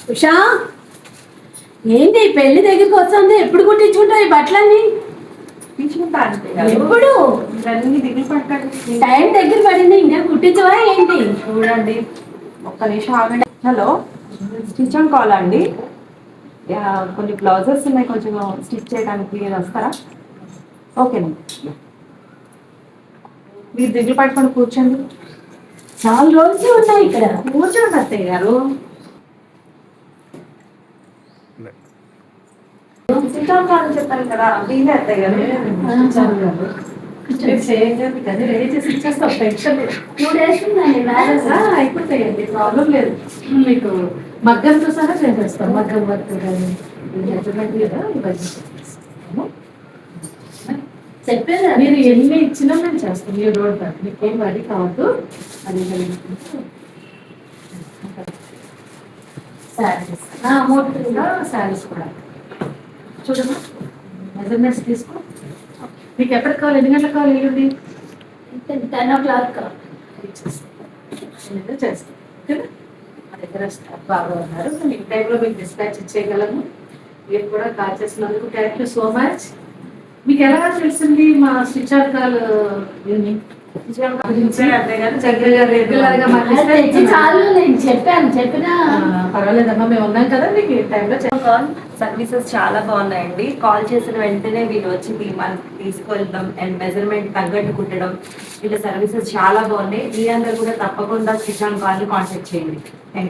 ఉషా, ఏంటి పెళ్లి దగ్గరికి వస్తుంది? ఎప్పుడు కుట్టించుకుంటావు ఈ బట్టలన్నీ? ఎప్పుడు టైం దగ్గర పడింది, ఇంకా కుట్టించవా ఏంటి? చూడండి, ఒక్క నిమిషం ఆగండి. హలో, స్టిచ్ ఆన్ కాల్ అండి. కొన్ని బ్లౌజెస్ ఉన్నాయి, కొంచెం స్టిచ్ చేయడానికి వస్తారా? ఓకేనండి, మీరు దిగులు పట్టుకొని కూర్చోండి. చాలా రోజులు ఉన్నాయి ఇక్కడ. కూర్చోండి అత్తయ్య గారు. స్టిచ్ ఆన్ కాల్ చెప్పాను కదా, దీనే అత్తయ్య గారు. రెడీ చేసి ఇచ్చేస్తాం, టెన్షన్ లేదు. 2 days ఉందండి మ్యారేజ్. అయిపోతాయండి, ప్రాబ్లం లేదు. మీకు మగ్గంతో సహా చేసేస్తాం. మగ్గం వర్క్ కానీ మెజర్మెంట్ కదా ఇవన్నీ చేసేస్తాము. చెప్పేది మీరు ఎన్ని ఇచ్చినా మేము చేస్తాం. మీరు రోడ్ మీకు ఏం వరి కావద్దు. అది శారీస్ మోటివ్గా శారీస్ కూడా చూడమ్మా. మెజర్మెంట్స్ తీసుకో. మీకు ఎప్పటికి కావాలి? ఎన్ని గంటలకు కావాలి? ఎల్లుండి 10 o'clock. చేస్తాం ఓకేనా. మా దగ్గర స్టాఫ్ బాగా ఉన్నారు. మీకు టైంలో మీకు డిస్పాచ్ ఇచ్చేయగలము. మీరు కూడా కాల్ చేసినందుకు థ్యాంక్ యూ సో మచ్. మీకు ఎలా తెలిసింది మా స్టిచ్ ఆన్ కాల్ చాలు, నేను చెప్పినా పర్వాలేదమ్మా, మేము ఉన్నాం కదా మీకు ఈ టైంలో. సర్వీసెస్ చాలా బాగున్నాయండి. కాల్ చేసిన వెంటనే వీళ్ళు వచ్చి తీసుకెళ్ళడం అండ్ మెజర్మెంట్ తగ్గట్టు కుట్టడం, వీళ్ళ సర్వీసెస్ చాలా బాగున్నాయి. మీ అందరూ కూడా తప్పకుండా స్టిచ్ ఆన్ కాల్ కాంటాక్ట్ చేయండి.